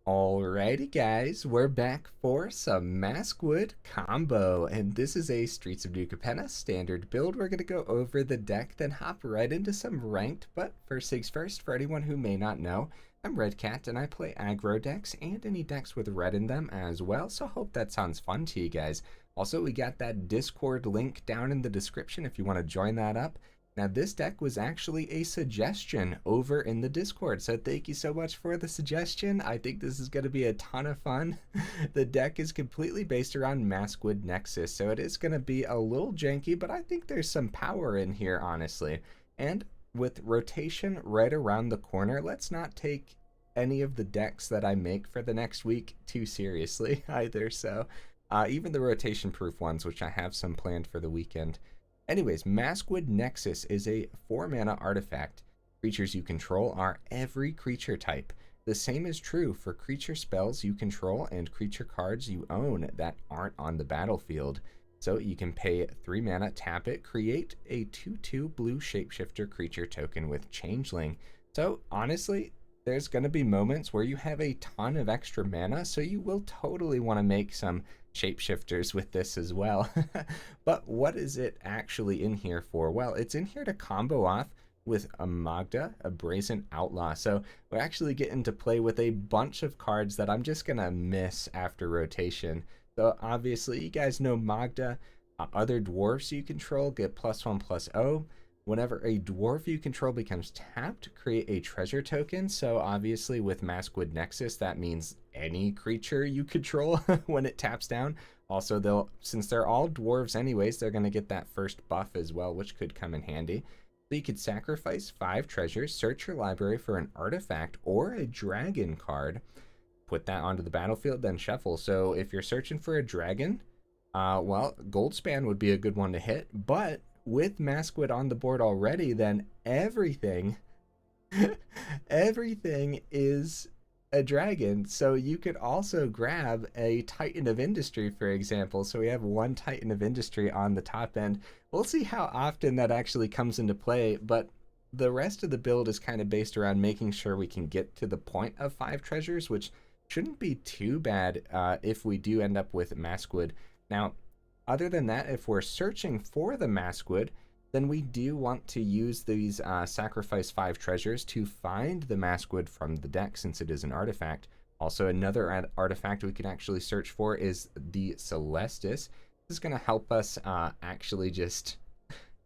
Alrighty guys, we're back for some Maskwood combo, and this is a Streets of New Capenna standard build. We're going to go over the deck, then hop right into some ranked, but first things first, for anyone who may not know, I'm Red Cat and I play aggro decks and any decks with red in them as well, so hope that sounds fun to you guys. Also, we got that Discord link down in the description if you want to join that up. Now, this deck was actually a suggestion over in the Discord, so thank you so much for the suggestion. I think this is going to be a ton of fun. The deck is completely based around Maskwood Nexus, so it is going to be a little janky, but I think there's some power in here, honestly. And with rotation right around the corner, let's not take any of the decks that I make for the next week too seriously either, so even the rotation-proof ones, which I have some planned for the weekend. Anyways, Maskwood Nexus is a 4-mana artifact. Creatures you control are every creature type. The same is true for creature spells you control and creature cards you own that aren't on the battlefield. So you can pay 3 mana, tap it, create a 2/2 blue shapeshifter creature token with Changeling. So honestly, there's going to be moments where you have a ton of extra mana, so you will totally want to make some shapeshifters with this as well. But what is it actually in here for? Well, it's in here to combo off with a Magda, a Brazen Outlaw. So we're actually getting to play with a bunch of cards that I'm just gonna miss after rotation. So obviously you guys know Magda. Other dwarfs you control get +1/+0. Whenever a dwarf you control becomes tapped, create a treasure token. So obviously with Maskwood Nexus, that means any creature you control when it taps down. Also, since they're all dwarves anyways, they're going to get that first buff as well, which could come in handy. So you could sacrifice 5 treasures, search your library for an artifact or a dragon card, put that onto the battlefield, then shuffle. So if you're searching for a dragon, well, Goldspan would be a good one to hit, but with Maskwood on the board already, then everything everything is a dragon. So you could also grab a Titan of Industry, for example. So we have 1 Titan of Industry on the top end. We'll see how often that actually comes into play, but the rest of the build is kind of based around making sure we can get to the point of 5 treasures, which shouldn't be too bad if we do end up with Maskwood. Now, other than that, if we're searching for the Maskwood, then we do want to use these sacrifice 5 treasures to find the Maskwood from the deck, since it is an artifact. Also, another artifact we can actually search for is the Celestus. This is going to help us actually just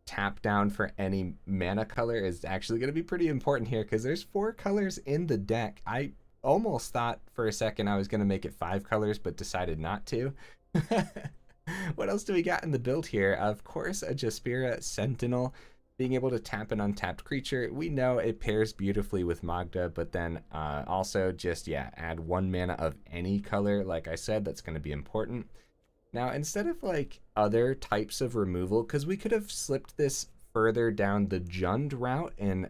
tap down for any mana color. Is actually going to be pretty important here because there's 4 colors in the deck. I almost thought for a second I was going to make it 5 colors, but decided not to. What else do we got in the build here? Of course, a Jaspera Sentinel, being able to tap an untapped creature. We know it pairs beautifully with Magda, but then also just, yeah, add 1 mana of any color. Like I said, that's going to be important. Now, instead of like other types of removal, because we could have slipped this further down the Jund route and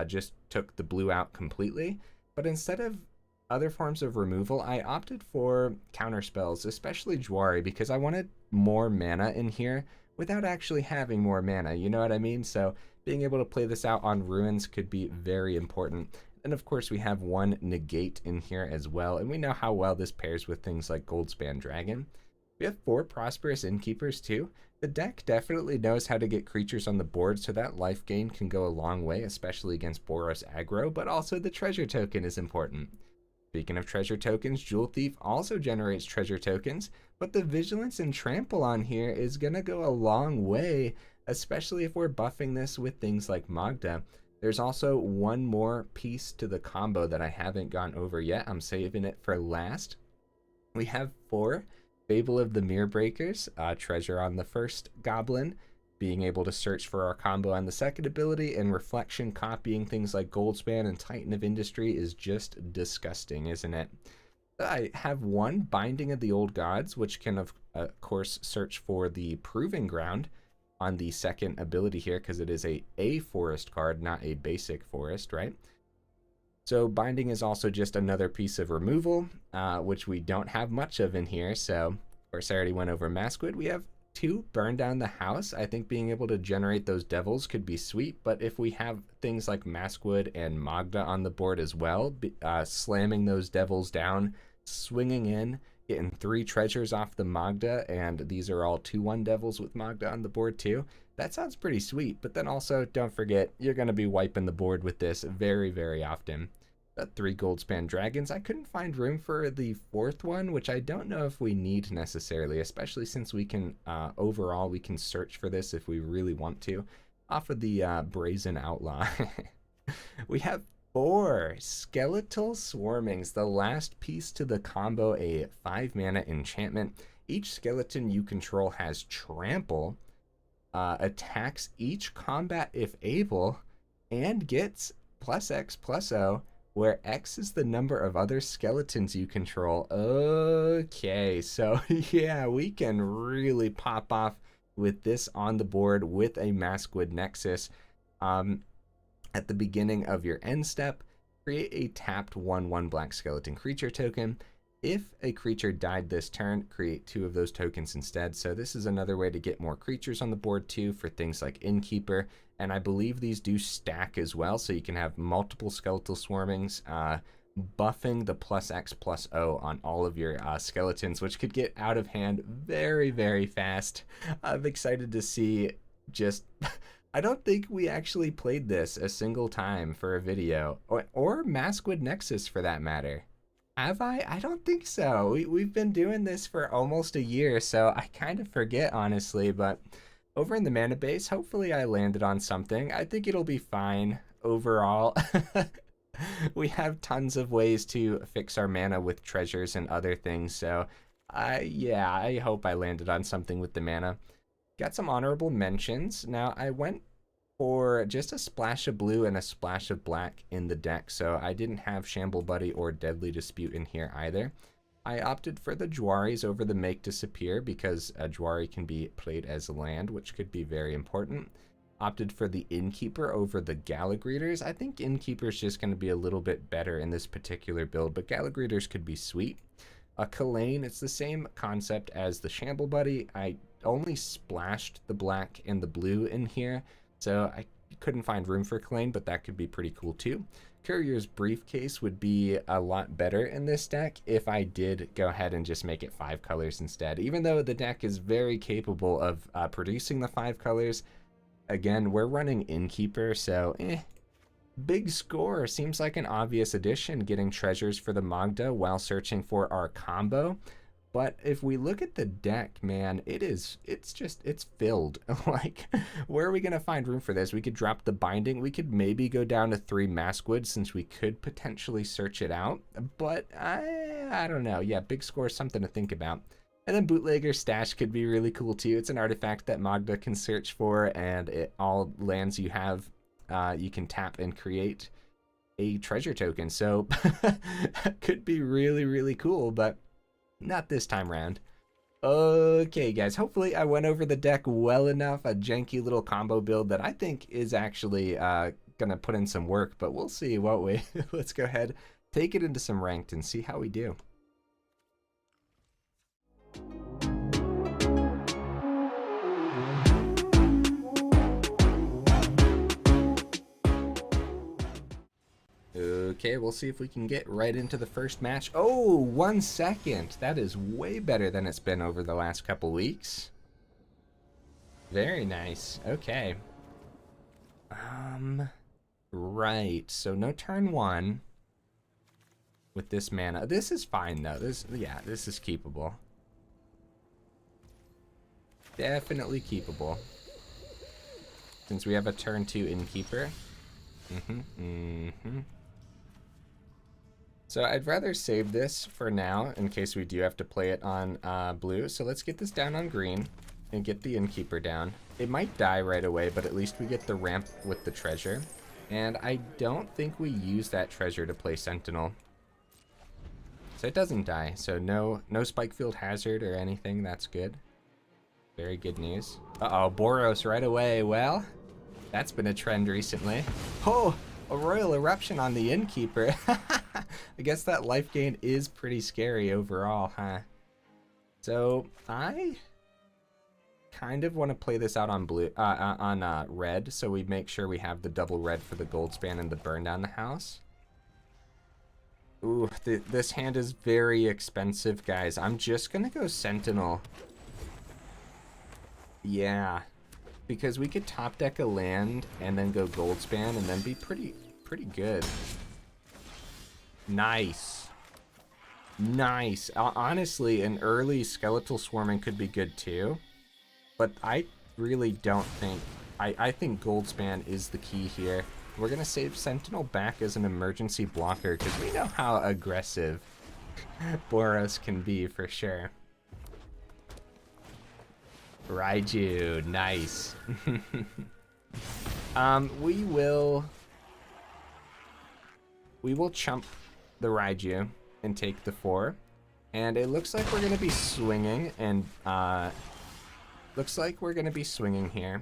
just took the blue out completely, but instead of other forms of removal, I opted for counter spells, especially Jwari, because I wanted more mana in here without actually having more mana, you know what I mean? So being able to play this out on ruins could be very important. And of course we have 1 Negate in here as well, and we know how well this pairs with things like Goldspan Dragon. We have 4 Prosperous Innkeepers too. The deck definitely knows how to get creatures on the board, so that life gain can go a long way, especially against Boros aggro, but also the treasure token is important. Speaking of treasure tokens, Jewel Thief also generates treasure tokens, but the Vigilance and Trample on here is going to go a long way, especially if we're buffing this with things like Magda. There's also 1 more piece to the combo that I haven't gone over yet. I'm saving it for last. We have 4 Fable of the Mirror Breakers, treasure on the first goblin, being able to search for our combo on the second ability, and reflection copying things like Goldspan and Titan of Industry is just disgusting, isn't it? I have 1 Binding of the Old Gods, which can of course search for the Proving Ground on the second ability here, because it is a forest card, not a basic forest, right? So Binding is also just another piece of removal, which we don't have much of in here. So of course I already went over Maskwood. We have to burn down the house, I think being able to generate those devils could be sweet, but if we have things like Maskwood and Magda on the board as well, slamming those devils down, swinging in, getting 3 treasures off the Magda, and these are all 2/1 devils with Magda on the board too, that sounds pretty sweet. But then also, don't forget, you're going to be wiping the board with this very, very often. 3 Goldspan Dragons. I couldn't find room for the 4th one, which I don't know if we need necessarily, especially since we can, overall, we can search for this if we really want to, off of the Brazen Outlaw. We have 4 Skeletal Swarmings, the last piece to the combo, a 5-mana enchantment. Each skeleton you control has Trample, attacks each combat if able, and gets +X/+O, where X is the number of other skeletons you control. Okay, so yeah, we can really pop off with this on the board with a Maskwood Nexus. At the beginning of your end step, create a tapped 1/1 black skeleton creature token. If a creature died this turn, create 2 of those tokens instead. So this is another way to get more creatures on the board too for things like Innkeeper. And I believe these do stack as well, so you can have multiple Skeletal Swarmings, buffing the +X/+O on all of your skeletons, which could get out of hand very, very fast. I'm excited to see just... I don't think we actually played this a single time for a video, or Maskwood Nexus for that matter. Have I? I don't think so. We've been doing this for almost a year, so I kind of forget, honestly, but over in the mana base, hopefully I landed on something. I think it'll be fine overall. We have tons of ways to fix our mana with treasures and other things, so yeah, I hope I landed on something with the mana. Got some honorable mentions. Now, I went for just a splash of blue and a splash of black in the deck, so I didn't have Shamble Buddy or Deadly Dispute in here either. I opted for the Jwaris over the Make Disappear because a Jwari can be played as land, which could be very important. Opted for the Innkeeper over the Gallagreators. I think Innkeeper's just going to be a little bit better in this particular build, but Gallagreators could be sweet. A Kalane, it's the same concept as the Shamble Buddy. I only splashed the black and the blue in here, so I couldn't find room for Kalane, but that could be pretty cool too. Courier's Briefcase would be a lot better in this deck if I did go ahead and just make it 5 colors instead. Even though the deck is very capable of producing the 5 colors, again, we're running Innkeeper, so Big Score seems like an obvious addition, getting treasures for the Magda while searching for our combo. But if we look at the deck, man, it's filled. Like, where are we going to find room for this? We could drop the Binding. We could maybe go down to 3 Maskwood since we could potentially search it out. But I don't know. Yeah, Big Score is something to think about. And then Bootlegger Stash could be really cool too. It's an artifact that Magda can search for, and all lands you have, you can tap and create a treasure token. So could be really, really cool, but not this time around. Okay, guys, hopefully I went over the deck well enough. A janky little combo build that I think is actually gonna put in some work, but we'll see, won't we? Let's go ahead, take it into some ranked and see how we do. Okay, we'll see if we can get right into the first match. Oh, 1 second. That is way better than it's been over the last couple weeks. Very nice. Okay. Right. So no turn 1 with this mana. This is fine though. This is keepable. Definitely keepable. Since we have a turn 2 Innkeeper. So I'd rather save this for now in case we do have to play it on blue. So let's get this down on green and get the Innkeeper down. It might die right away, but at least we get the ramp with the treasure. And I don't think we use that treasure to play Sentinel. So it doesn't die. So no Spikefield Hazard or anything. That's good. Very good news. Uh-oh, Boros right away. Well, that's been a trend recently. Oh, a Royal Eruption on the Innkeeper. I guess that life gain is pretty scary overall, huh? So I kind of want to play this out on blue, on red, so we make sure we have the double red for the Goldspan and the burn down the house. Ooh, this hand is very expensive, guys. I'm just gonna go Sentinel. Yeah, because we could top deck a land and then go Goldspan and then be pretty good. Nice. Nice. Honestly, an early Skeletal Swarming could be good too, but I really don't think... I think Goldspan is the key here. We're going to save Sentinel back as an emergency blocker because we know how aggressive Boros can be for sure. Raiju, nice. We will chump the Raiju and take the 4. And it looks like we're going to be swinging, and looks like we're going to be swinging here.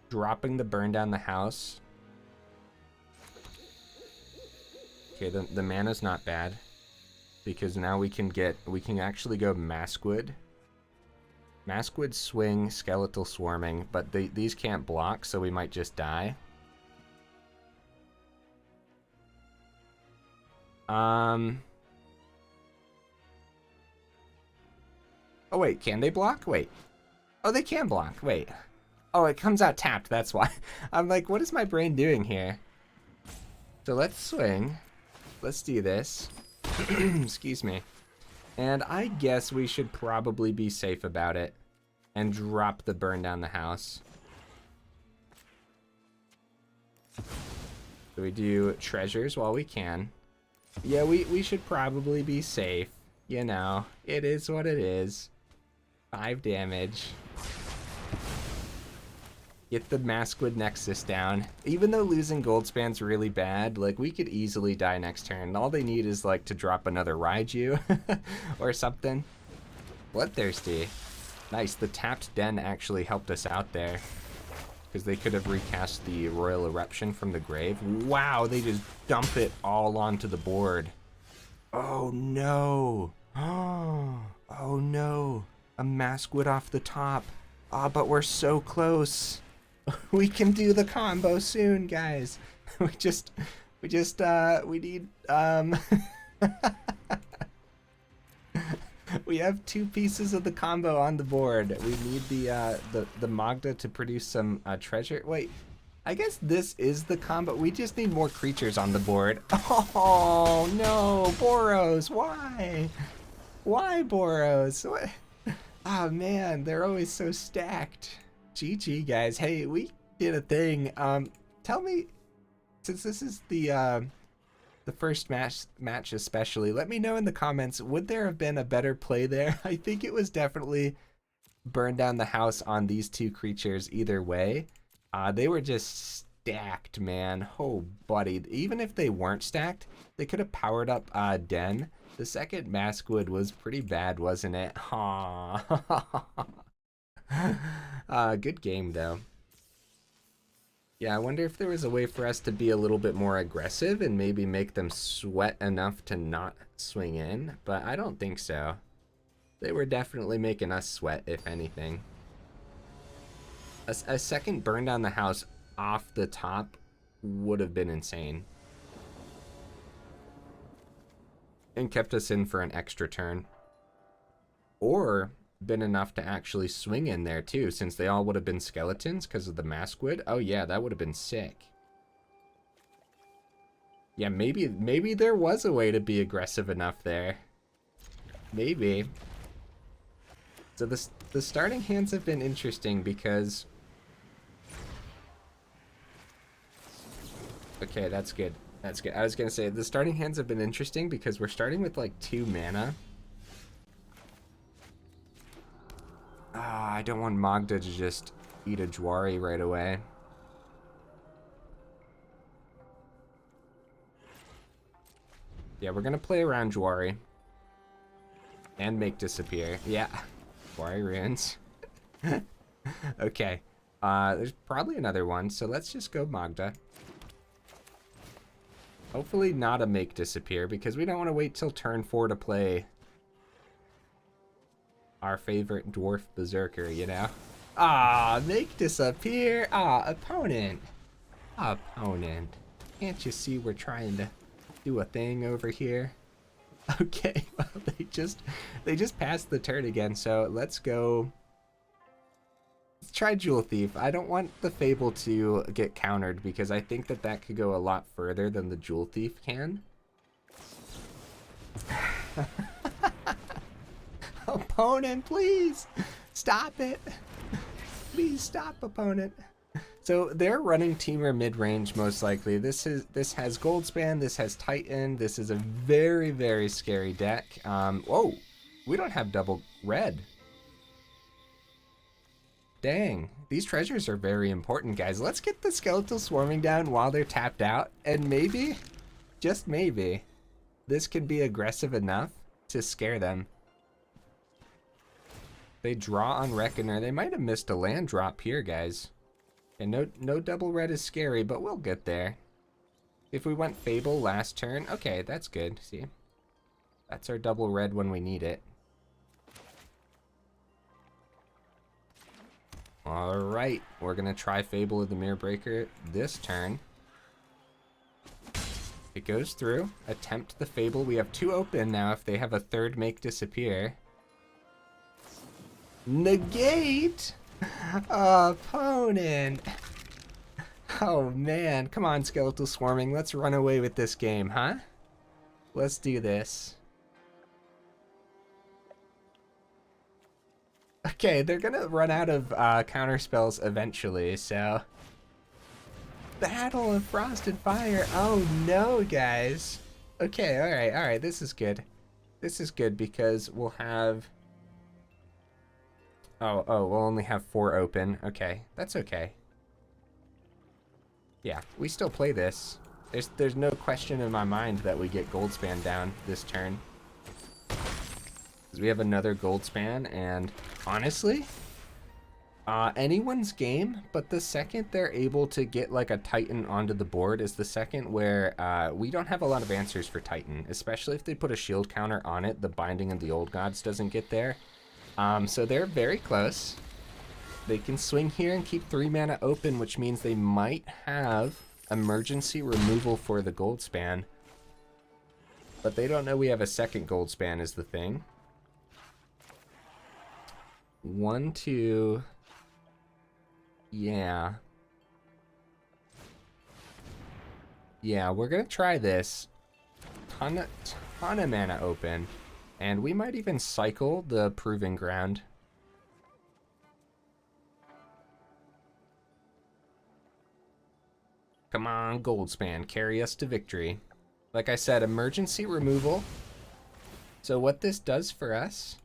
Dropping the burn down the house. Okay, the mana's not bad because now we can actually go Maskwood. Maskwood, swing, Skeletal Swarming, but these can't block, so we might just die. Oh wait, can they block? Wait. Oh, they can block. Wait. Oh, it comes out tapped, that's why. I'm like, what is my brain doing here? So let's swing. Let's do this. Excuse me. And I guess we should probably be safe about it and drop the burn down the house. So we do treasures while we can. Yeah, we should probably be safe. You know, it is what it is. 5 damage. Get the Maskwood Nexus down. Even though losing Goldspan's really bad, like, we could easily die next turn. All they need is, like, to drop another Raiju or something. Bloodthirsty. Nice, the tapped Den actually helped us out there. Because they could have recast the Royal Eruption from the grave. Wow, they just dump it all onto the board. Oh, no. Oh, no. A Maskwood off the top. Ah, but we're so close. We can do the combo soon, guys. We need, we have 2 pieces of the combo on the board. We need the Magda to produce some treasure. Wait, I guess this is the combo. We just need more creatures on the board. Oh, no, Boros, why? Why, Boros? What? Oh, man, they're always so stacked. GG, guys. Hey, we did a thing. Tell me, since this is the first match especially, let me know in the comments, would there have been a better play there? I think it was definitely burn down the house on these 2 creatures either way. They were just stacked, man. Oh, buddy. Even if they weren't stacked, they could have powered up Den. The second Maskwood was pretty bad, wasn't it? Aww. Good game, though. Yeah, I wonder if there was a way for us to be a little bit more aggressive and maybe make them sweat enough to not swing in, but I don't think so. They were definitely making us sweat, if anything. A second burn down the house off the top would have been insane. And kept us in for an extra turn. Or been enough to actually swing in there too, since they all would have been skeletons because of the Maskwood. Oh yeah, that would have been sick. Yeah, maybe there was a way to be aggressive enough there. Maybe. So the starting hands have been interesting because... Okay, that's good. That's good. I was gonna say, the starting hands have been interesting because we're starting with like 2 mana. I don't want Magda to just eat a Jwari right away. Yeah, we're gonna play around Jwari. And make disappear. Yeah. Jwari runes. Okay. There's probably another one, so let's just go Magda. Hopefully not a make disappear, because we don't want to wait till turn 4 to play. our favorite dwarf berserker, you know? Ah, make disappear. Ah, opponent. Opponent. Can't you see we're trying to do a thing over here? Okay, well, they just passed the turn again, so let's go. Let's try Jewel Thief. I don't want the Fable to get countered because I think that that could go a lot further than the Jewel Thief can. Opponent, please stop it. Please stop, opponent. So they're running Teamer mid-range most likely. This has Goldspan, this has Titan. This is a very, very scary deck. Whoa, we don't have double red. Dang, these treasures are very important, guys. Let's get the Skeletal Swarming down while they're tapped out, and maybe, just maybe, this could be aggressive enough to scare them. They draw on Reckoner. They might have missed a land drop here, guys. And no double red is scary, but we'll get there. If we went Fable last turn, okay, that's good. See, that's our double red when we need it. All right, we're gonna try Fable of the Mirror Breaker this turn. It goes through. Attempt the Fable. We have 2 open now. If they have a third, make disappear. Negate. Opponent. Oh man, come on, Skeletal Swarming. Let's run away with this game, huh? Let's do this. Okay, they're gonna run out of counter spells eventually, so. Battle of Frosted Fire. Oh no, guys. Okay, alright, this is good. This is good because we'll have. Oh, we'll only have 4 open. Okay, that's okay. Yeah, we still play this. There's no question in my mind that we get Goldspan down this turn. Because we have another Goldspan, and honestly, anyone's game, but the second they're able to get like a Titan onto the board is the second where we don't have a lot of answers for Titan, especially if they put a shield counter on it. The Binding of the Old Gods doesn't get there. So they're very close. They can swing here and keep 3 mana open, which means they might have emergency removal for the Goldspan. But they don't know we have a second Goldspan is the thing. 1, 2. Yeah. Yeah, we're gonna try this. Ton of mana open. And we might even cycle the Proving Ground. Come on, Goldspan, carry us to victory. Like I said, emergency removal. So what this does for us,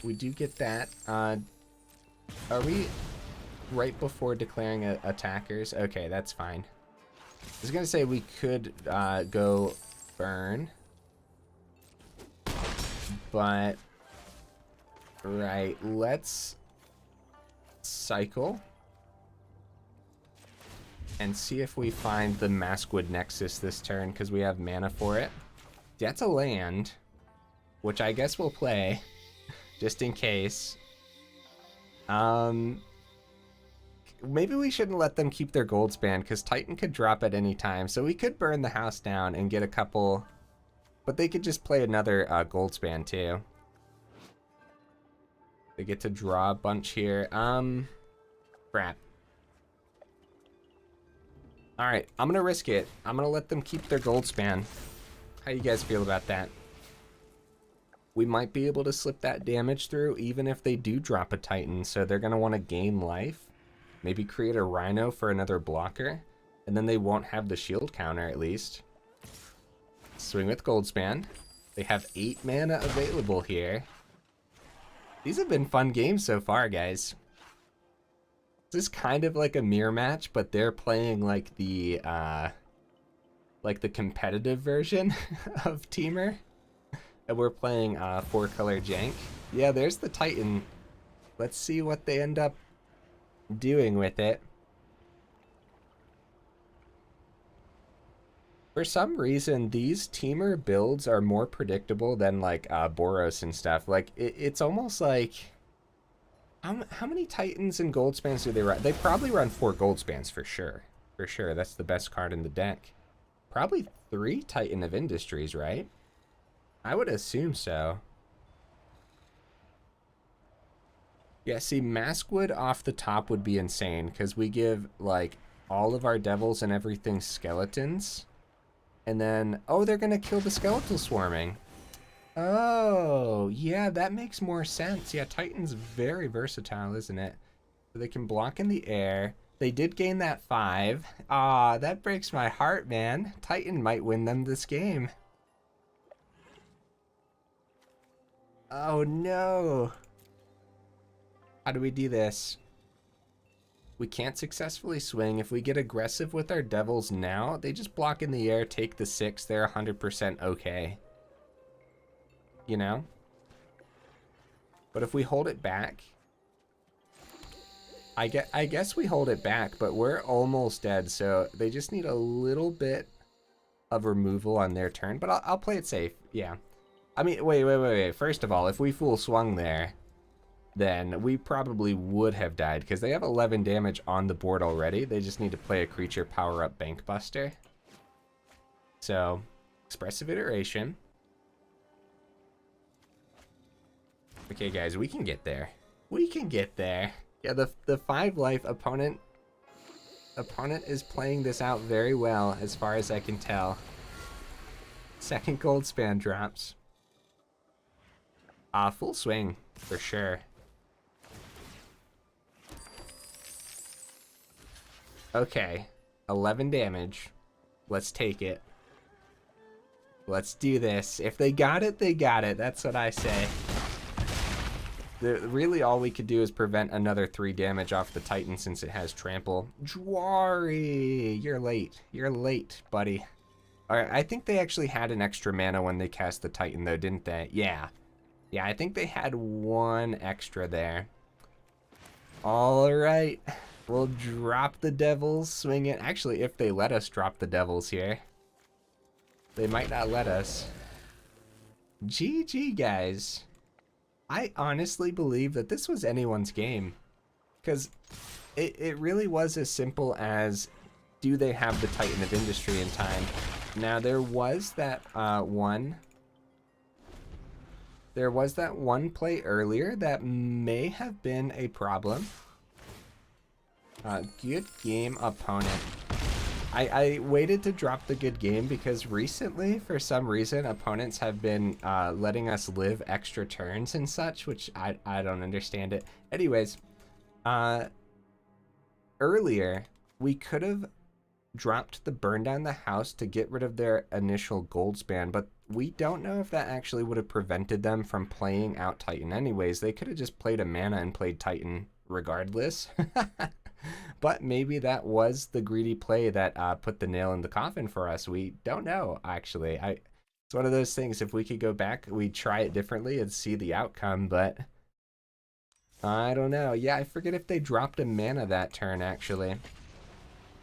we do get that. Are we right before declaring attackers? Okay, that's fine. I was gonna say we could go burn. But, right, let's cycle and see if we find the Maskwood Nexus this turn, because we have mana for it. That's a land, which I guess we'll play, just in case. Maybe we shouldn't let them keep their Goldspan, because Titan could drop at any time, so we could burn the house down and get a couple. But they could just play another Goldspan too. They get to draw a bunch here. Crap. Alright, I'm gonna risk it. I'm gonna let them keep their Goldspan. How you guys feel about that? We might be able to slip that damage through even if they do drop a Titan, so they're gonna want to gain life. Maybe create a Rhino for another blocker, and then they won't have the shield counter at least. Swing with Goldspan. They have 8 mana available here. These have been fun games so far, guys. This is kind of like a mirror match, but they're playing like the competitive version of Teamer. And we're playing 4-color jank. Yeah, there's the Titan. Let's see what they end up doing with it. For some reason, these teamer builds are more predictable than like Boros and stuff. Like it's almost like how many Titans and Goldspans do they run? They probably run 4 Goldspans for sure. For sure, that's the best card in the deck. Probably 3 Titan of Industries, right? I would assume so. Yeah, see, Maskwood off the top would be insane because we give like all of our devils and everything skeletons. And then, oh, they're going to kill the Skeletal Swarming. Oh, yeah, that makes more sense. Yeah, Titan's very versatile, isn't it? So they can block in the air. They did gain that 5. Ah, that breaks my heart, man. Titan might win them this game. Oh, no. How do we do this? We can't successfully swing. If we get aggressive with our devils now, they just block in the air, take the 6. They're 100% okay. You know? But if we hold it back, I guess we hold it back, but we're almost dead, so they just need a little bit of removal on their turn. But I'll play it safe. Yeah. I mean, wait. First of all, if we full swung there, then we probably would have died because they have 11 damage on the board already. They just need to play a creature power up Bankbuster. So, expressive iteration. Okay, guys, we can get there. We can get there. Yeah, the 5 life opponent is playing this out very well as far as I can tell. Second Goldspan drops. Full swing for sure. Okay, 11 damage. Let's take it. Let's do this. If they got it, they got it. That's what I say. Really, all we could do is prevent another 3 damage off the Titan since it has trample. Dwari, you're late. You're late, buddy. Alright, I think they actually had an extra mana when they cast the Titan, though, didn't they? Yeah. Yeah, I think they had 1 extra there. Alright. We'll drop the devils, swing it. Actually, if they let us drop the devils here. They might not let us. GG, guys. I honestly believe that this was anyone's game. Because it really was as simple as, do they have the Titan of Industry in time? Now, there was that one play earlier that may have been a problem. Good game, opponent. I waited to drop the good game because recently, for some reason, opponents have been letting us live extra turns and such, which I don't understand it. Anyways, earlier, we could have dropped the burn down the house to get rid of their initial Goldspan, but we don't know if that actually would have prevented them from playing out Titan anyways. They could have just played a mana and played Titan regardless. But maybe that was the greedy play that put the nail in the coffin for us. We don't know, actually. It's one of those things, if we could go back, we'd try it differently and see the outcome, but I don't know. Yeah, I forget if they dropped a mana that turn, actually.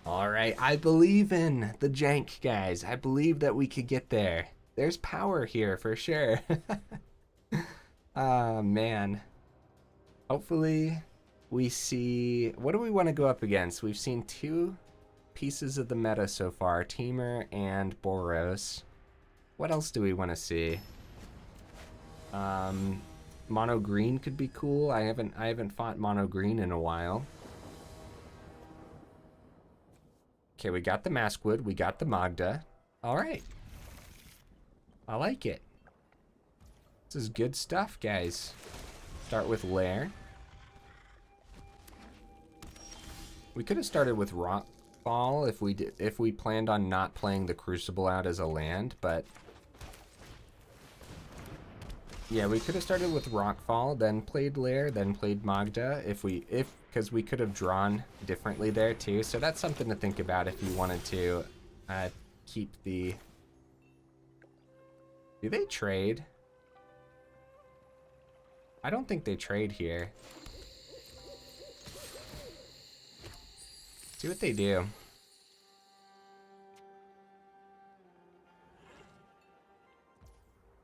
Alright, I believe in the jank, guys. I believe that we could get there. There's power here, for sure. Oh, man. Hopefully we see, what do we want to go up against? We've seen 2 pieces of the meta so far, Teamer and Boros. What else do we want to see? Mono green could be cool. I haven't fought mono green in a while. Okay, we got the Maskwood, we got the Magda. All right. I like it. This is good stuff, guys. Start with Lair. We could have started with Rockfall if we planned on not playing the Crucible out as a land, but yeah, we could have started with Rockfall, then played Lair, then played Magda because we could have drawn differently there too. So that's something to think about if you wanted to keep the. Do they trade? I don't think they trade here. See what they do.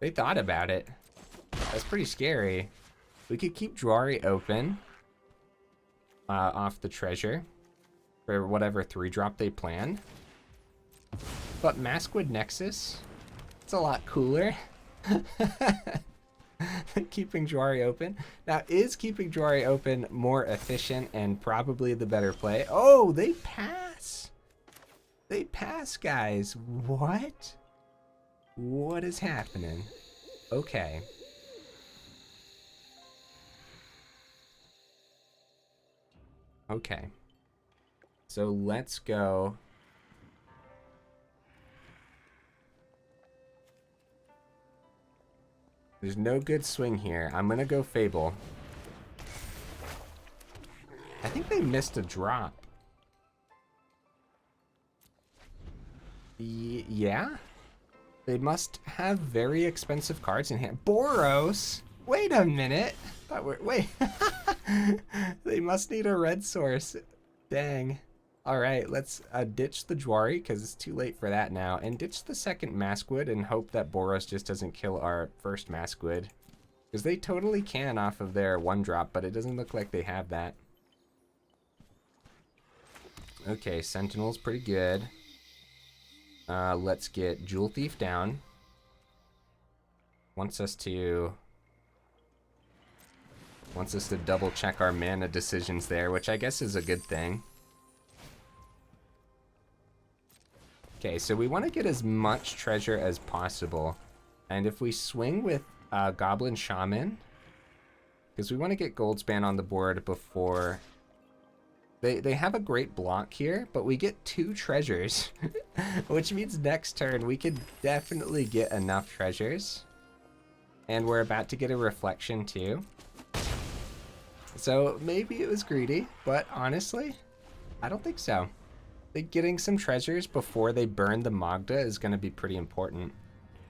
They thought about it. That's pretty scary. We could keep Jwari open off the treasure for whatever 3-drop they plan. But Maskwood Nexus, it's a lot cooler. Keeping Jwari open. Now, is keeping Jwari open more efficient and probably the better play? Oh, they pass. They pass, guys. What? What is happening? Okay. Okay. So let's go. There's no good swing here. I'm gonna go Fable. I think they missed a drop. Yeah? They must have very expensive cards in hand. Boros? Wait a minute. Wait. They must need a red source. Dang. Alright, let's ditch the Jwari, because it's too late for that now, and ditch the second Maskwood and hope that Boros just doesn't kill our first Maskwood. Because they totally can off of their 1-drop, but it doesn't look like they have that. Okay, Sentinel's pretty good. Let's get Jewel Thief down. Wants us to double check our mana decisions there, which I guess is a good thing. Okay, so we want to get as much treasure as possible. And if we swing with Goblin Shaman, because we want to get Goldspan on the board before... They have a great block here, but we get 2 treasures, which means next turn we could definitely get enough treasures. And we're about to get a reflection too. So maybe it was greedy, but honestly, I don't think so. I think getting some treasures before they burn the Magda is going to be pretty important.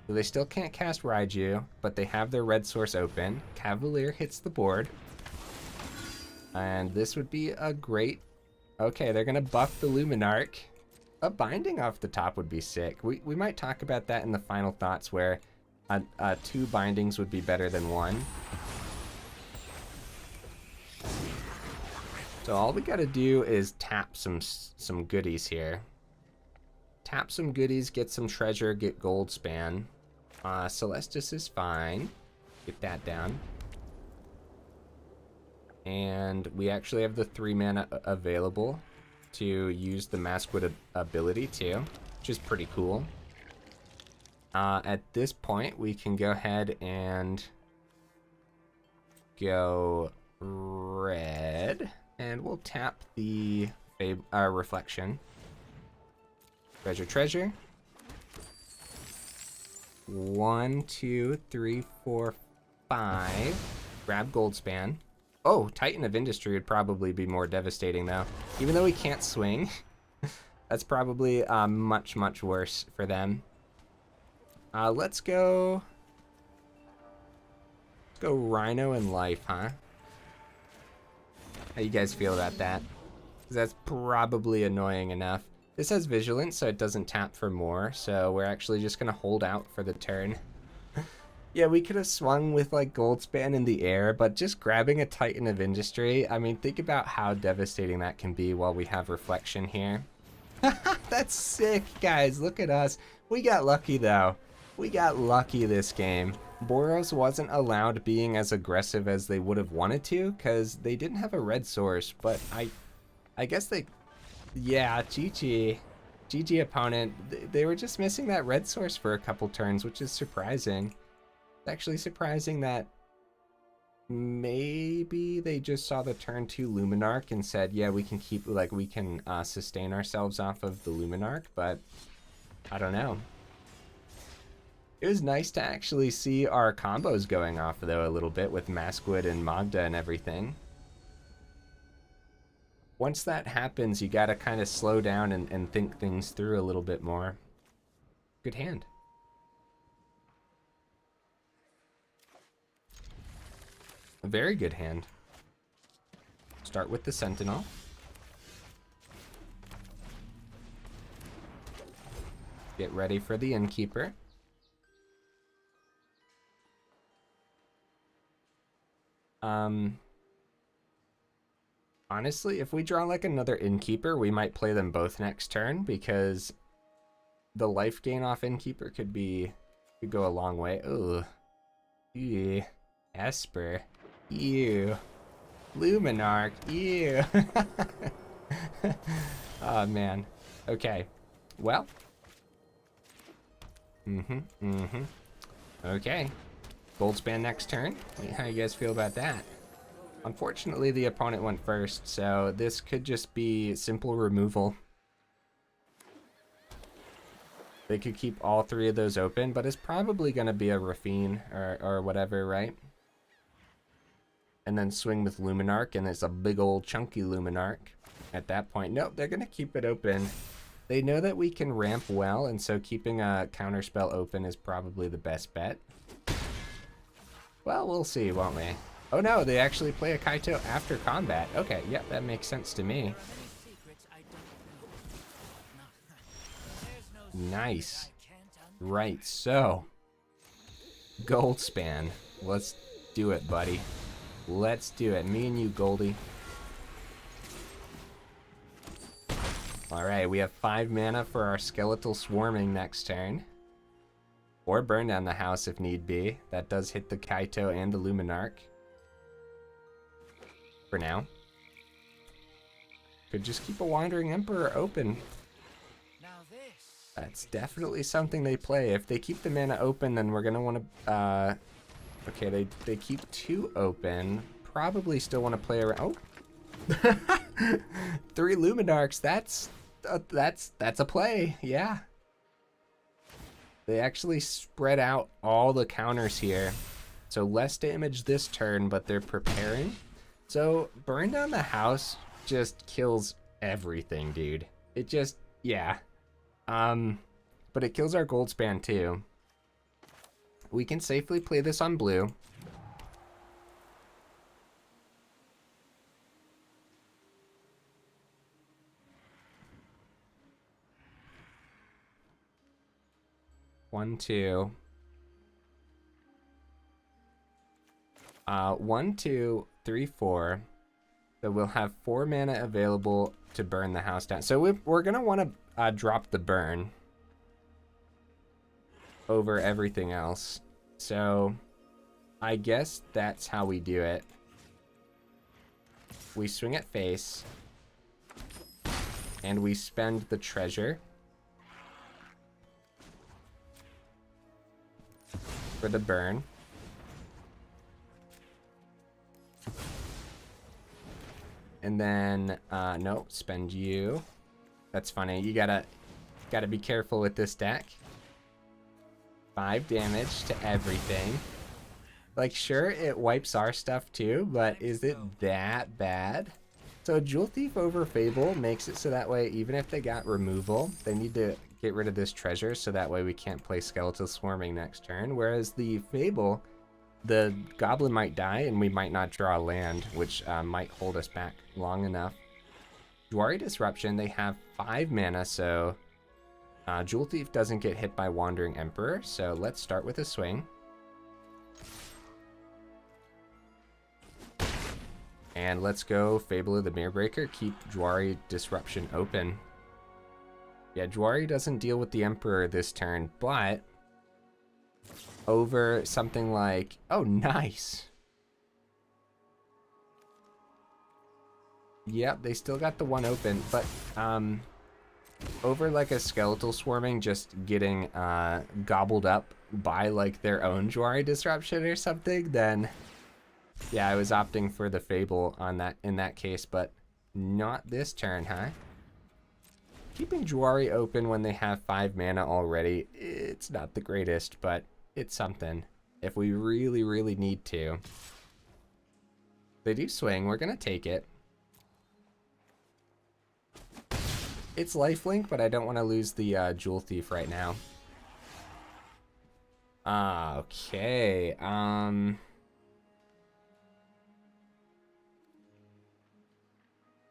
So they still can't cast Raiju, but they have their red source open. Cavalier hits the board. And this would be a great... Okay, they're going to buff the Luminarch. A binding off the top would be sick. We might talk about that in the final thoughts, where 2 bindings would be better than 1. So all we got to do is tap some goodies here. Tap some goodies, get some treasure, get Goldspan. Celestus is fine. Get that down. And we actually have the 3 mana available to use the Maskwood ability too, which is pretty cool. At this point, we can go ahead and go red, and we'll tap the reflection. Treasure. 1, 2, 3, 4, 5. Grab Goldspan. Oh, Titan of Industry would probably be more devastating, though. Even though we can't swing, that's probably much, much worse for them. Let's go Rhino and Life, huh? How you guys feel about that? 'Cause that's probably annoying enough. This has Vigilance, so it doesn't tap for more, so we're actually just going to hold out for the turn. Yeah, we could have swung with like Goldspan in the air, but just grabbing a Titan of Industry, I mean, think about how devastating that can be while we have Reflection here. That's sick, guys. Look at us. We got lucky, though. We got lucky this game. Boros wasn't allowed being as aggressive as they would have wanted to, because they didn't have a red source, but I guess they... Yeah, GG. GG opponent. They were just missing that red source for a couple turns, which is surprising. It's actually surprising that maybe they just saw the turn 2 Luminarch and said, yeah, we can keep, like, we can sustain ourselves off of the Luminarch, but I don't know. It was nice to actually see our combos going off, though, a little bit with Maskwood and Magda and everything. Once that happens, you gotta kind of slow down and think things through a little bit more. Good hand. A very good hand. Start with the Sentinel. Get ready for the Innkeeper. Honestly, if we draw like another Innkeeper, we might play them both next turn because the life gain off Innkeeper could go a long way. Ugh. Ew. Esper. Ew. Luminarch. Ew. Oh man. Okay. Well. Okay. Goldspan next turn. How you guys feel about that? Unfortunately, the opponent went first, so this could just be simple removal. They could keep all three of those open, but it's probably going to be a Rafine or whatever, right? And then swing with Luminarch, and it's a big old chunky Luminarch at that point. Nope, they're going to keep it open. They know that we can ramp well, and so keeping a counterspell open is probably the best bet. Well, we'll see, won't we? Oh no, they actually play a Kaito after combat. Okay, yep, that makes sense to me. Nice. Right, so Goldspan. Let's do it, buddy. Let's do it. Me and you, Goldie. Alright, we have 5 mana for our Skeletal Swarming next turn. Or burn down the house if need be. That does hit the Kaito and the Luminarch. For now. Could just keep a Wandering Emperor open. That's definitely something they play. If they keep the mana open, then we're going to want to... okay, they keep 2 open. Probably still want to play around... Oh! 3 Luminarchs, that's a play, yeah. They actually spread out all the counters here. So less damage this turn, but they're preparing. So burn down the house just kills everything, dude. It just, yeah. But it kills our Goldspan too. We can safely play this on blue. One, two. 1, 2, 3, 4. So we'll have 4 mana available to burn the house down. So we're gonna want to drop the burn over everything else. So I guess that's how we do it. We swing at face, and we spend the treasure for the burn. And then, no, spend you. That's funny. You gotta be careful with this deck. 5 damage to everything. Like, sure, it wipes our stuff too, but is it that bad? So Jewel Thief over Fable makes it so that way, even if they got removal, they need to get rid of this treasure, so that way we can't play Skeletal Swarming next turn. Whereas the Fable, the Goblin might die, and we might not draw a land, which might hold us back long enough. Dwari Disruption, they have 5 mana, so Jewel Thief doesn't get hit by Wandering Emperor, so let's start with a swing. And let's go Fable of the Mirrorbreaker, keep Dwari Disruption open. Yeah, Dwari doesn't deal with the Emperor this turn, but over something like... Oh, nice! Yep, they still got the 1 open, but over like a Skeletal Swarming just getting gobbled up by like their own Dwari Disruption or something, then yeah, I was opting for the Fable on that in that case, but not this turn, huh? Keeping Dwari open when they have 5 mana already, it's not the greatest, but it's something if we really, really need to. They do swing, we're gonna take it. It's lifelink, but I don't want to lose the Jewel Thief right now. Okay,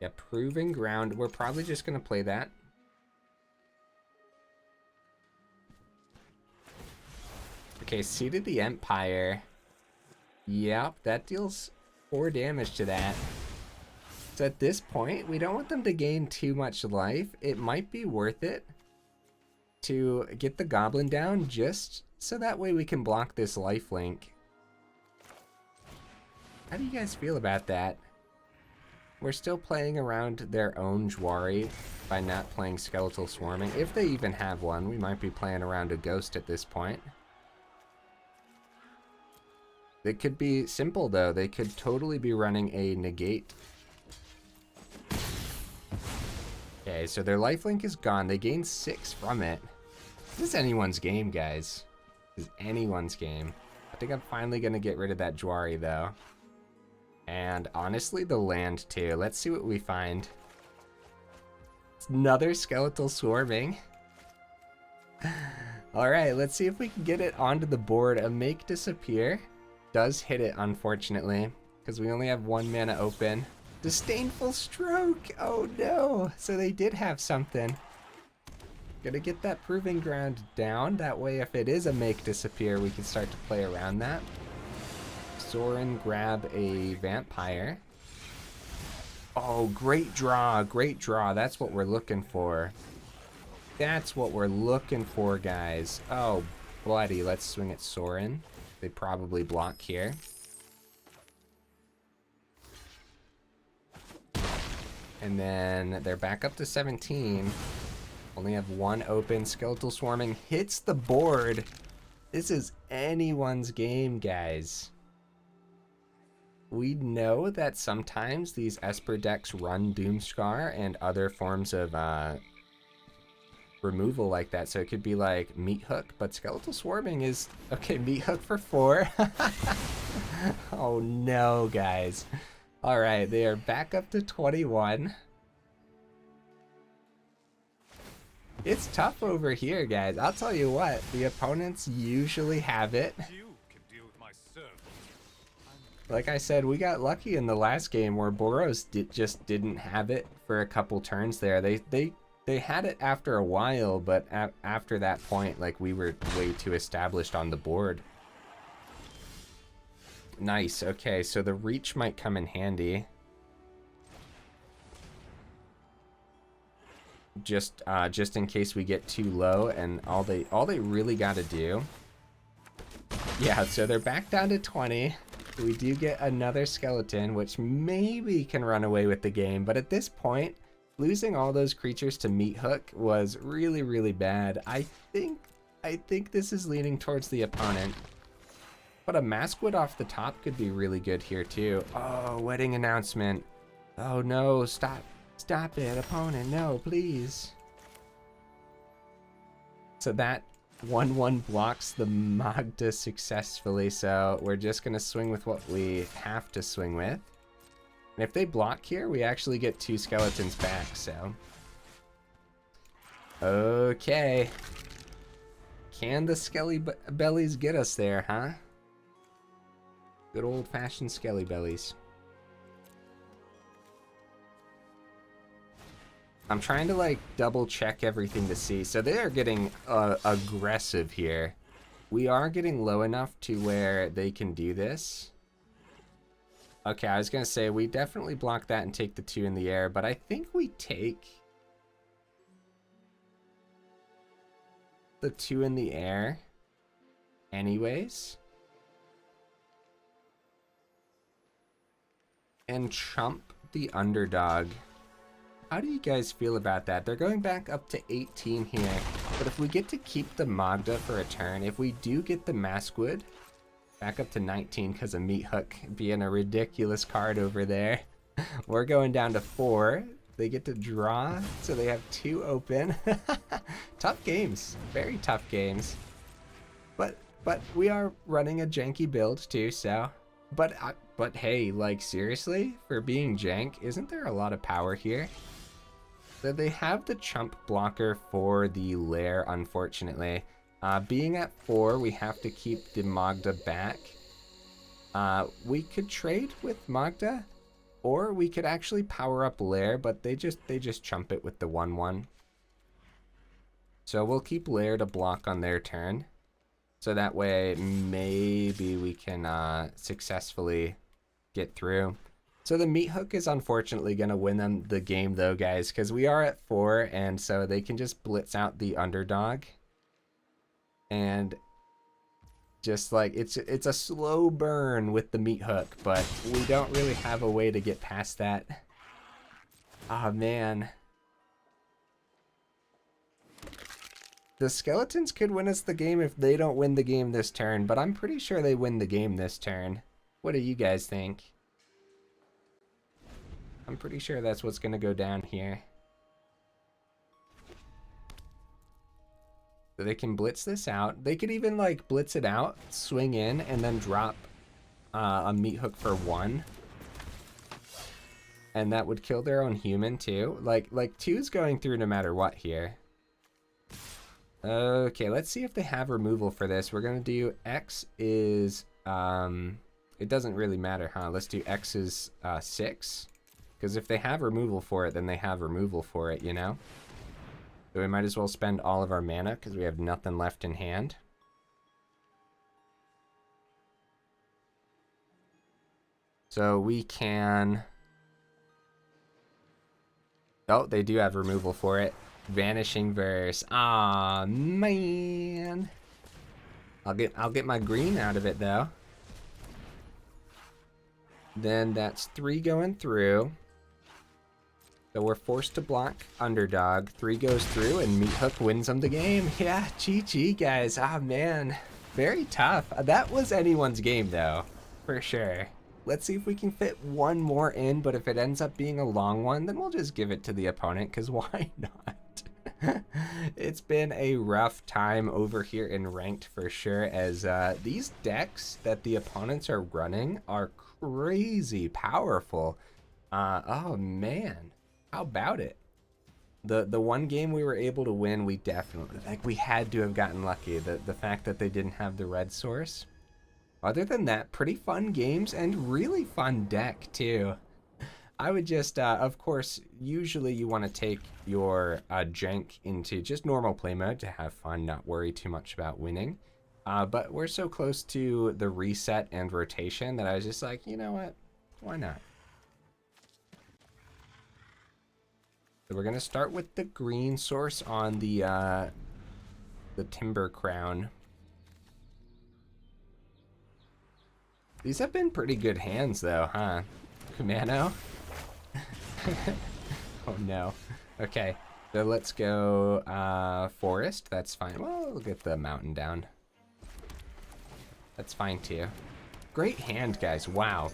yeah, Proving Ground. We're probably just gonna play that. Okay, Seed of the Empire. Yep, that deals 4 damage to that. So at this point, we don't want them to gain too much life. It might be worth it to get the goblin down just so that way we can block this lifelink. How do you guys feel about that? We're still playing around their own Jwari by not playing Skeletal Swarming. If they even have one, we might be playing around a ghost at this point. It could be simple though. They could totally be running a Negate. Okay, so their lifelink is gone. They gained 6 from it. This is anyone's game, guys. This is anyone's game. I think I'm finally going to get rid of that Jwari, though. And honestly, the land, too. Let's see what we find. It's another Skeletal Swarming. Alright, let's see if we can get it onto the board. A Make Disappear does hit it, unfortunately, because we only have 1 mana open. Disdainful Stroke! Oh no! So they did have something. Gotta get that Proving Ground down. That way, if it is a Make Disappear, we can start to play around that. Sorin, grab a Vampire. Oh, great draw, great draw. That's what we're looking for. That's what we're looking for, guys. Oh, bloody. Let's swing at Sorin. They probably block here. And then they're back up to 17. Only have 1 open. Skeletal Swarming hits the board. This is anyone's game, guys. We know that sometimes these Esper decks run Doomscar and other forms of removal like that. So it could be like Meat Hook, but Skeletal Swarming is... Okay, Meat Hook for 4. Oh no, guys. Alright, they are back up to 21. It's tough over here, guys. I'll tell you what, the opponents usually have it. Like I said, we got lucky in the last game where Boros just didn't have it for a couple turns there. They had it after a while, but after that point, like, we were way too established on the board. Nice. Okay, so the reach might come in handy. Just in case we get too low, and all they really got to do. Yeah, so they're back down to 20. We do get another skeleton, which maybe can run away with the game, but at this point, losing all those creatures to Meat Hook was really, really bad. I think this is leaning towards the opponent. But a Maskwood off the top could be really good here too. Oh, wedding announcement. Oh no, stop it, opponent, no, please. So that 1/1 blocks the Magda successfully, so we're just gonna swing with what we have to swing with. And if they block here, we actually get 2 skeletons back, so. Okay. Can the Skelly Bellies get us there, huh? Good old-fashioned Skelly Bellies. I'm trying to, like, double-check everything to see. So they are getting aggressive here. We are getting low enough to where they can do this. Okay, I was going to say, we definitely block that and take the 2 in the air, but I think we take the 2 in the air anyways. And chump the underdog. How do you guys feel about that? They're going back up to 18 here, but if we get to keep the Magda for a turn, if we do get the Maskwood, back up to 19 because of Meat Hook being a ridiculous card over there. We're going down to 4. They get to draw, so they have 2 open. Tough games, very tough games. But we are running a janky build too, so. But hey, like seriously, for being jank, isn't there a lot of power here? So they have the chump blocker for the Lair, unfortunately. Being at 4, we have to keep the Magda back. We could trade with Magda, or we could actually power up Lair, but they just chump it with the 1/1. So we'll keep Lair to block on their turn. So that way, maybe we can successfully get through. So the meat hook is unfortunately going to win them the game though, guys, because we are at 4, and so they can just blitz out the underdog. And just like, it's a slow burn with the meat hook, but we don't really have a way to get past that. Oh man. The skeletons could win us the game if they don't win the game this turn, but I'm pretty sure they win the game this turn. What do you guys think? I'm pretty sure that's what's gonna go down here. So they can blitz this out. They could even like blitz it out, swing in, and then drop a meat hook for 1. And that would kill their own human too. Like 2's going through no matter what here. Okay, let's see if they have removal for this. We're gonna do X is it doesn't really matter, huh? Let's do X is 6. Because if they have removal for it, then they have removal for it, you know? So we might as well spend all of our mana because we have nothing left in hand. So we can... Oh, they do have removal for it. Vanishing Verse. Aw, man. I'll get my green out of it though. Then that's 3 going through. So we're forced to block underdog. 3 goes through and meat hook wins them the game. Yeah, GG guys. Ah man, very tough. That was anyone's game though, for sure. Let's see if we can fit one more in, but if it ends up being a long one, then we'll just give it to the opponent, because why not? It's been a rough time over here in ranked for sure, as these decks that the opponents are running are crazy powerful. Oh man. How about it? The one game we were able to win, we definitely, like, we had to have gotten lucky. The fact that they didn't have the red source. Other than that, pretty fun games and really fun deck too. I would just, of course, usually you want to take your jank into just normal play mode to have fun, not worry too much about winning. But we're so close to the reset and rotation that I was just like, you know what? Why not? So we're gonna start with the green source on the Timber Crown. These have been pretty good hands though, huh? Kumano? Oh no. Okay, so let's go forest. That's fine. Well, we'll get the mountain down. That's fine too. Great hand, guys. Wow.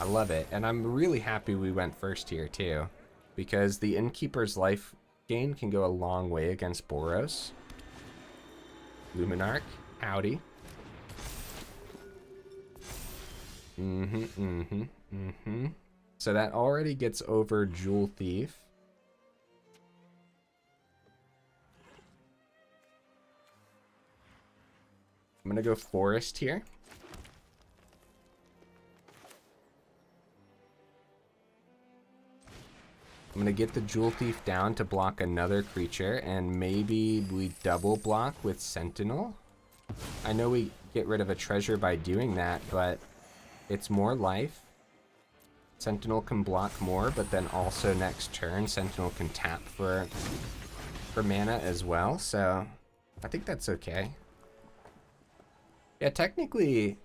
I love it. And I'm really happy we went first here too, because the Innkeeper's life gain can go a long way against Boros. Luminarch, howdy. So that already gets over Jewel Thief. I'm gonna go forest here. I'm gonna get the Jewel Thief down to block another creature, and maybe we double block with Sentinel. I know we get rid of a treasure by doing that, but it's more life. Sentinel can block more, but then also next turn, Sentinel can tap for mana as well, so I think that's okay. Yeah, technically,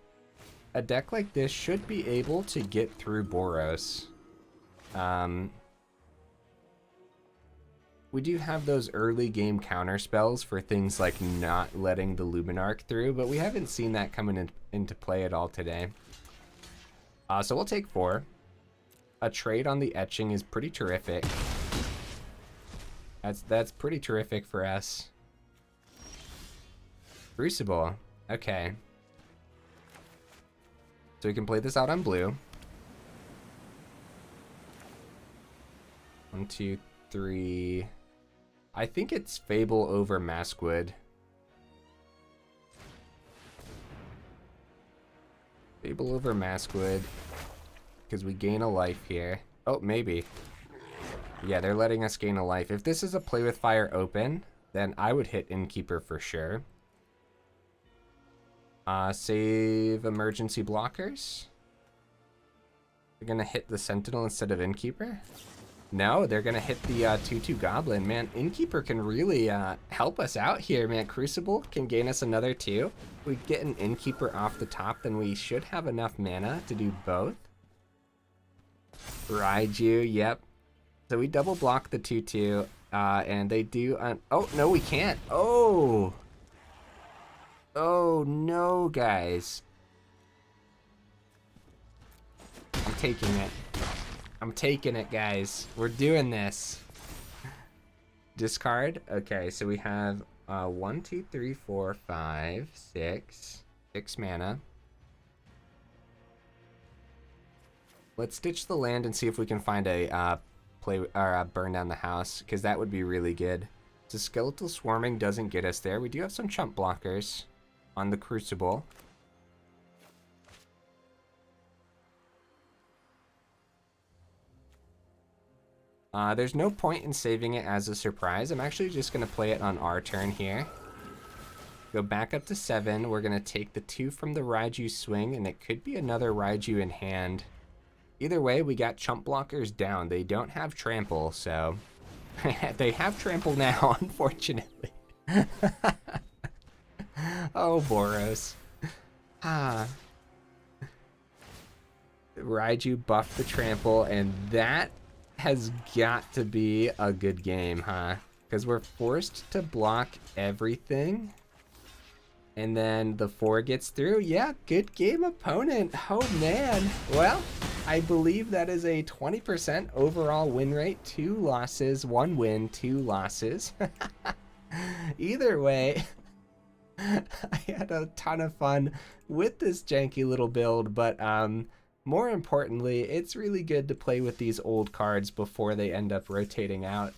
a deck like this should be able to get through Boros. We do have those early game counter spells for things like not letting the Luminarch through, but we haven't seen that coming into play at all today. So we'll take 4. A trade on the etching is pretty terrific. That's pretty terrific for us. Crucible. Okay. So we can play this out on blue. 1, 2, 3. I think it's Fable over Maskwood. Fable over Maskwood, because we gain a life here. Oh, maybe. Yeah, they're letting us gain a life. If this is a play with fire open, then I would hit Innkeeper for sure. Save emergency blockers. They're gonna hit the Sentinel instead of Innkeeper? No, they're gonna hit the 2/2 Goblin. Man, Innkeeper can really help us out here, man. Crucible can gain us another 2. If we get an Innkeeper off the top, then we should have enough mana to do both. Raiju, yep. So we double block the 2/2, and they do... oh, no, we can't. Oh! Oh, no, guys. I'm taking it. I'm taking it, guys. We're doing this. Discard. Okay, so we have 1, 2, 3, 4, 5, 6. 6 mana. Let's ditch the land and see if we can find a burn down the house, because that would be really good. So Skeletal Swarming doesn't get us there. We do have some chump blockers on the Crucible. There's no point in saving it as a surprise. I'm actually just going to play it on our turn here. Go back up to 7. We're going to take the 2 from the Raiju swing, and it could be another Raiju in hand. Either way, we got chump blockers down. They don't have trample, so... they have trample now, unfortunately. Oh, Boros. Raiju buffed the trample, and that has got to be a good game, huh? Because we're forced to block everything. And then the 4 gets through. Yeah, good game, opponent. Oh, man. Well, I believe that is a 20% overall win rate. 2 losses, 1 win, 2 losses. Either way, I had a ton of fun with this janky little build, but more importantly, it's really good to play with these old cards before they end up rotating out.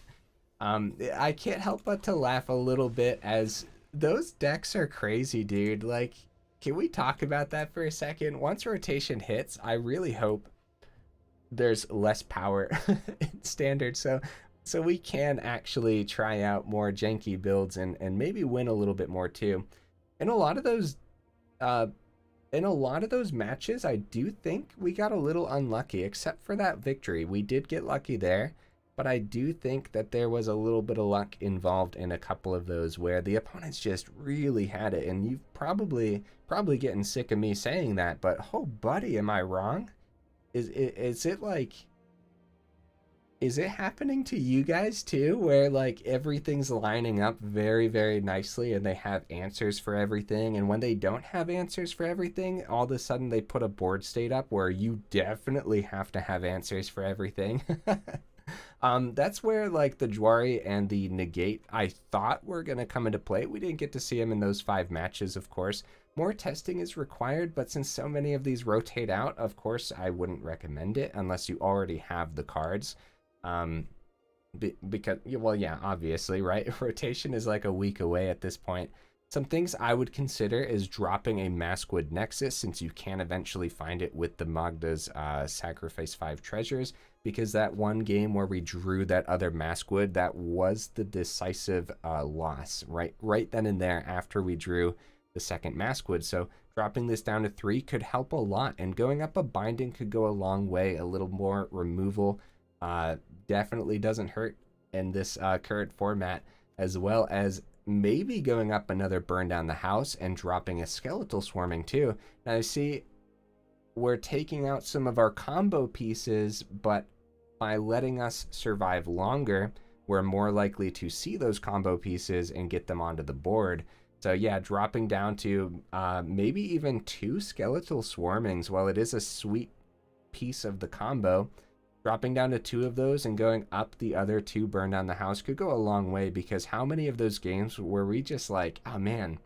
I can't help but to laugh a little bit as those decks are crazy, dude. Like, can we talk about that for a second? Once rotation hits, I really hope there's less power in Standard, so we can actually try out more janky builds and maybe win a little bit more too. In a lot of those matches, I do think we got a little unlucky, except for that victory. We did get lucky there, but I do think that there was a little bit of luck involved in a couple of those where the opponents just really had it, and you've probably getting sick of me saying that, but oh buddy, am I wrong? Is it like, is it happening to you guys too, where like everything's lining up very, very nicely and they have answers for everything, and when they don't have answers for everything, all of a sudden they put a board state up where you definitely have to have answers for everything? That's where like the Jwari and the Negate I thought were going to come into play. We didn't get to see them in those 5 matches, of course. More testing is required, but since so many of these rotate out, of course, I wouldn't recommend it unless you already have the cards. Because, well, yeah, obviously, right? Rotation is like a week away at this point. Some things I would consider is dropping a Maskwood Nexus, since you can eventually find it with the Magda's Sacrifice 5 Treasures, because that one game where we drew that other Maskwood, that was the decisive loss, right then and there after we drew the second Maskwood. So dropping this down to 3 could help a lot, and going up a binding could go a long way. A little more removal definitely doesn't hurt in this current format, as well as maybe going up another burn down the house and dropping a Skeletal Swarming too. Now you see, we're taking out some of our combo pieces, but by letting us survive longer, we're more likely to see those combo pieces and get them onto the board. So yeah, dropping down to maybe even 2 Skeletal Swarmings, while it is a sweet piece of the combo, dropping down to 2 of those and going up the other 2 burn down the house could go a long way, because how many of those games were we just like, oh man,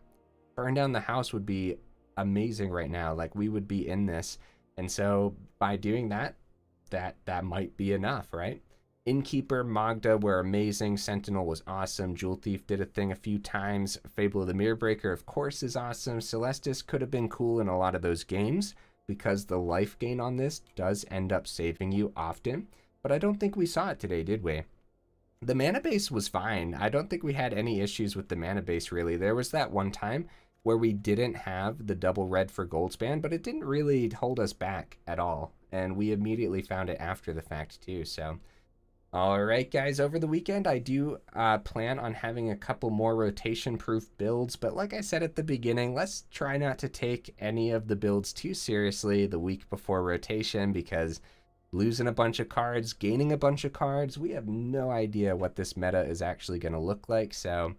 burn down the house would be amazing right now, like we would be in this. And so by doing that might be enough, right? Innkeeper, Magda were amazing. Sentinel was awesome. Jewel Thief did a thing a few times. Fable of the Mirror Breaker, of course, is awesome. Celestus could have been cool in a lot of those games, because the life gain on this does end up saving you often. But I don't think we saw it today, did we? The mana base was fine. I don't think we had any issues with the mana base, really. There was that one time where we didn't have the double red for Goldspan, but it didn't really hold us back at all. And we immediately found it after the fact too. So, all right, guys, over the weekend, I do plan on having a couple more rotation-proof builds. But like I said at the beginning, let's try not to take any of the builds too seriously the week before rotation, because losing a bunch of cards, gaining a bunch of cards, we have no idea what this meta is actually going to look like. So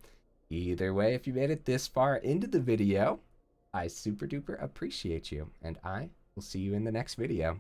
either way, if you made it this far into the video, I super duper appreciate you, and I will see you in the next video.